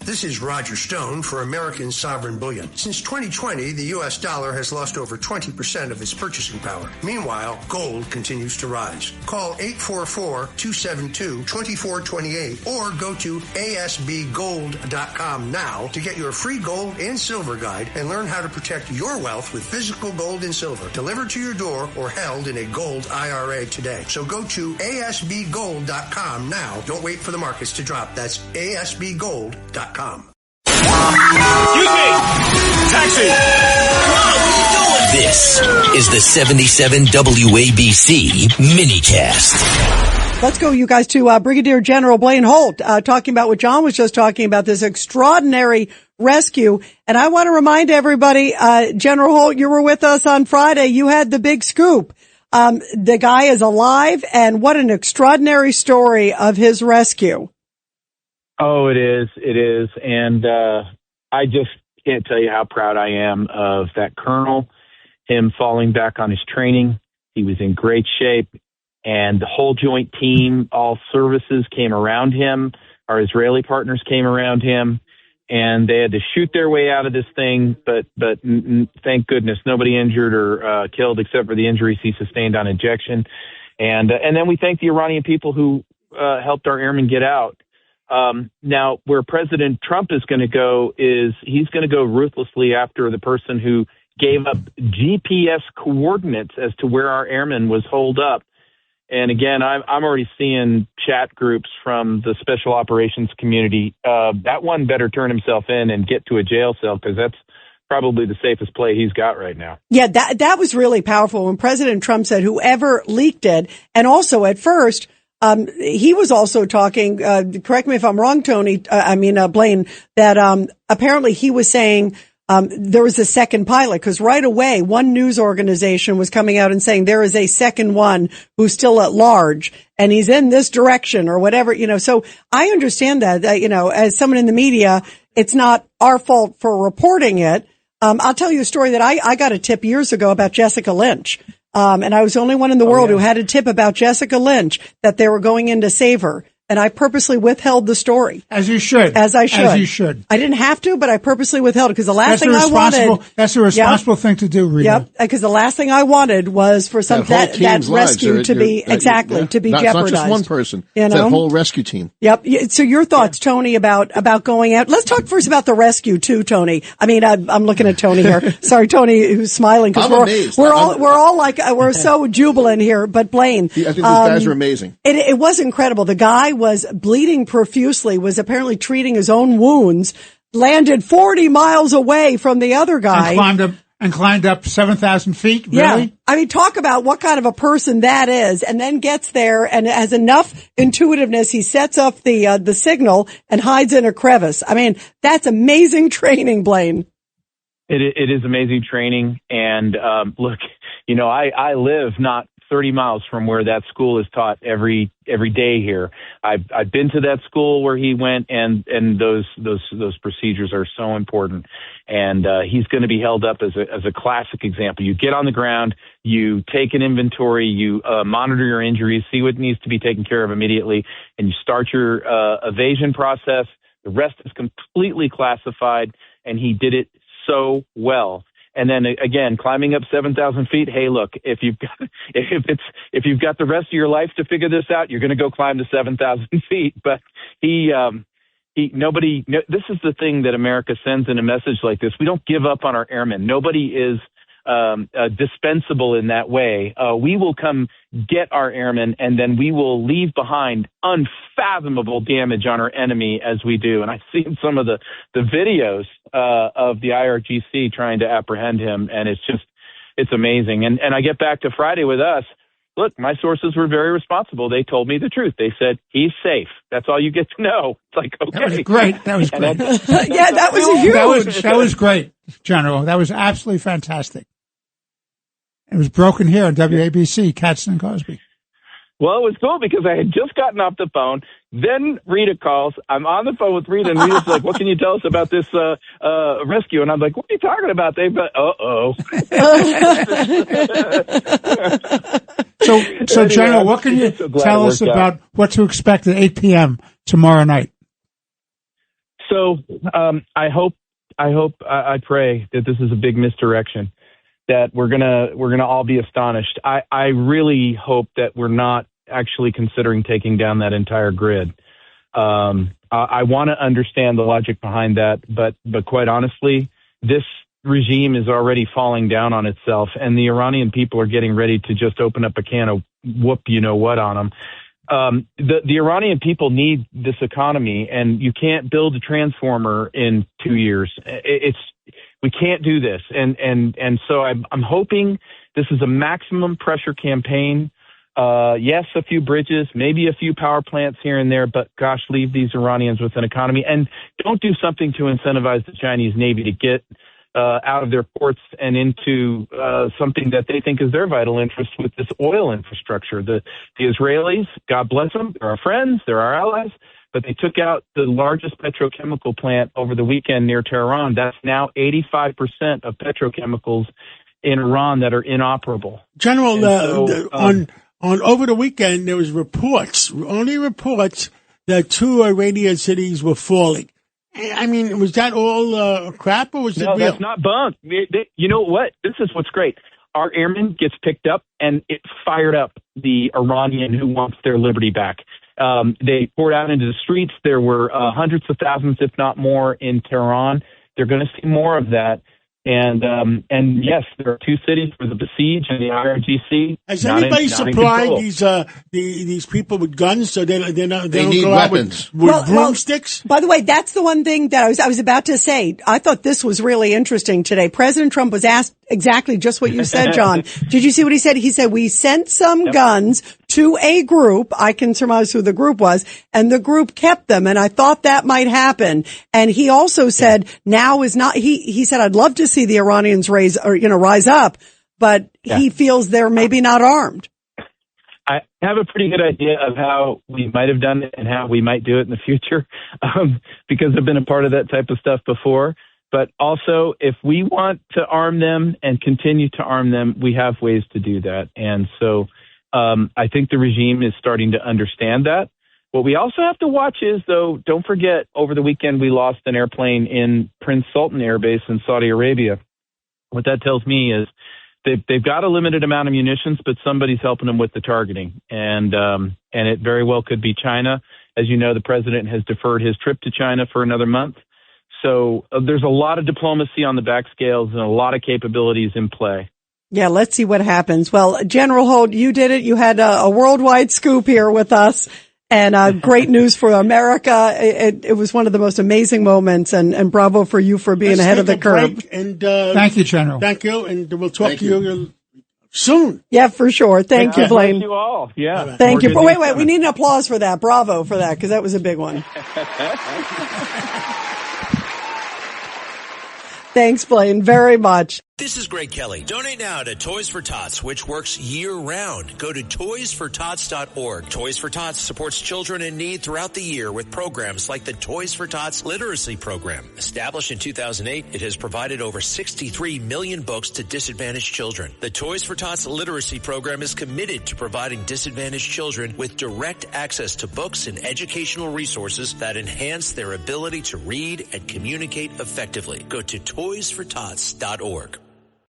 This is Roger Stone for American Sovereign Bullion. Since 2020, the U.S. dollar has lost over 20% of its purchasing power. Meanwhile, gold continues to rise. Call 844-272-2428 or go to asbgold.com now to get your free gold and silver guide and learn how to protect your wealth with physical gold and silver delivered to your door or held in a gold IRA today. So go to asbgold.com now. Don't wait for the markets to drop. That's asbgold.com. Excuse me! Taxi! What are you doing? This is the 77 WABC minicast. Let's go, you guys, to Brigadier General Blaine Holt, talking about what John was just talking about, this extraordinary rescue. And I want to remind everybody, General Holt, you were with us on Friday. You had the big scoop. The guy is alive, and what an extraordinary story of his rescue. Oh, it is. It is. And I just can't tell you how proud I am of that colonel, him falling back on his training. He was in great shape. And the whole joint team, all services came around him. Our Israeli partners came around him. And they had to shoot their way out of this thing. But thank goodness, nobody injured or killed except for the injuries he sustained on injection. And then we thank the Iranian people who helped our airmen get out. Now, where President Trump is going to go is he's going to go ruthlessly after the person who gave up GPS coordinates as to where our airman was holed up. And again, I'm already seeing chat groups from the special operations community. That one better turn himself in and get to a jail cell because that's probably the safest play he's got right now. Yeah, that was really powerful when President Trump said whoever leaked it, and also at first, he was also talking, correct me if I'm wrong, Blaine, that apparently he was saying there was a second pilot, because right away one news organization was coming out and saying there is a second one who's still at large and he's in this direction or whatever, so I understand that, as someone in the media, it's not our fault for reporting it. I'll tell you a story that I got a tip years ago about Jessica Lynch. And I was the only one in the world who had a tip about Jessica Lynch that they were going in to save her. And I purposely withheld the story. As you should. As I should. As you should. I didn't have to, but I purposely withheld it because the last thing I wanted. That's a responsible thing to do, Rita. Yep. Because the last thing I wanted was for that rescue to be jeopardized. Not just one person. It's that whole rescue team. Yep. So your thoughts, Tony, about going out. Let's talk first about the rescue too, Tony. I mean, I'm looking at Tony here. Sorry, Tony, who's smiling because we're all so jubilant here. But Blaine, I think these guys are amazing. It was incredible. The guy was bleeding profusely, was apparently treating his own wounds, landed 40 miles away from the other guy. And climbed up 7,000 feet, really? Yeah. I mean, talk about what kind of a person that is, and then gets there and has enough intuitiveness. He sets up the signal and hides in a crevice. I mean, that's amazing training, Blaine. It is amazing training. And, look, I live not 30 miles from where that school is taught every day here. I've been to that school where he went, and those procedures are so important. And he's going to be held up as a classic example. You get on the ground, you take an inventory, you monitor your injuries, see what needs to be taken care of immediately, and you start your evasion process. The rest is completely classified, and he did it so well. And then again, climbing up 7,000 feet. Hey, look, if you've got the rest of your life to figure this out, you're going to go climb the 7,000 feet. But this is the thing that America sends in a message like this. We don't give up on our airmen. Nobody is dispensable in that way. We will come get our airmen, and then we will leave behind unfathomable damage on our enemy as we do. And I've seen some of the videos of the IRGC trying to apprehend him, and it's amazing. And I get back to Friday with us. Look, my sources were very responsible. They told me the truth. They said, he's safe. That's all you get to know. It's like, okay. That was great. That was great. Yeah, that was huge. That was great, General. That was absolutely fantastic. It was broken here on WABC, Katzen and Cosby. Well, it was cool because I had just gotten off the phone. Then Rita calls. I'm on the phone with Rita, and Rita's like, what can you tell us about this rescue? And I'm like, what are you talking about? They've got, So, General, what can you tell us about what to expect at 8 p.m. tomorrow night? So I pray that this is a big misdirection, that we're gonna all be astonished. I really hope that we're not actually considering taking down that entire grid. I want to understand the logic behind that, but quite honestly, this regime is already falling down on itself, and the Iranian people are getting ready to just open up a can of whoop you know what on them. The Iranian people need this economy, and you can't build a transformer in 2 years. We can't do this, and so I'm hoping this is a maximum pressure campaign. Yes, a few bridges, maybe a few power plants here and there, but gosh, leave these Iranians with an economy, and don't do something to incentivize the Chinese Navy to get out of their ports and into something that they think is their vital interest with this oil infrastructure. The Israelis, God bless them, they're our friends, they're our allies, but they took out the largest petrochemical plant over the weekend near Tehran. That's now 85% of petrochemicals in Iran that are inoperable. General, on over the weekend, there was only reports that 2 Iranian cities were falling. I mean, was that all crap, or was it real? No, that's not bunk. You know what? This is what's great. Our airman gets picked up, and it fired up the Iranian who wants their liberty back. They poured out into the streets. There were hundreds of thousands, if not more, in Tehran. They're going to see more of that. And yes, there are 2 cities for the besieged and the IRGC. Has anybody supplied these people with guns so they don't need go weapons. out with broomsticks? By the way, that's the one thing that I was about to say. I thought this was really interesting today. President Trump was asked exactly just what you said, John. Did you see what he said? He said, we sent some guns to a group. I can surmise who the group was, and the group kept them. And I thought that might happen. And he also said, now is not, he said, I'd love to see the Iranians rise up, but he feels they're maybe not armed. I have a pretty good idea of how we might have done it and how we might do it in the future, because I've been a part of that type of stuff before. But also, if we want to arm them and continue to arm them, we have ways to do that. And so I think the regime is starting to understand that. What we also have to watch is, though, don't forget, over the weekend we lost an airplane in Prince Sultan Air Base in Saudi Arabia. What that tells me is they've got a limited amount of munitions, but somebody's helping them with the targeting. And it very well could be China. As you know, the president has deferred his trip to China for another month. So there's a lot of diplomacy on the back scales and a lot of capabilities in play. Yeah, let's see what happens. Well, General Holt, you did it. You had a worldwide scoop here with us, and great news for America. It was one of the most amazing moments, and bravo for you for being ahead of the curve. And thank you, General. Thank you, and we'll talk to you soon. Yeah, for sure. Thank you, Blaine. Thank you all. Yeah. Thank you. Wait. We need an applause for that. Bravo for that, because that was a big one. Thanks, Blaine, very much. This is Greg Kelly. Donate now to Toys for Tots, which works year-round. Go to toysfortots.org. Toys for Tots supports children in need throughout the year with programs like the Toys for Tots Literacy Program. Established in 2008, it has provided over 63 million books to disadvantaged children. The Toys for Tots Literacy Program is committed to providing disadvantaged children with direct access to books and educational resources that enhance their ability to read and communicate effectively. Go to toysfortots.org.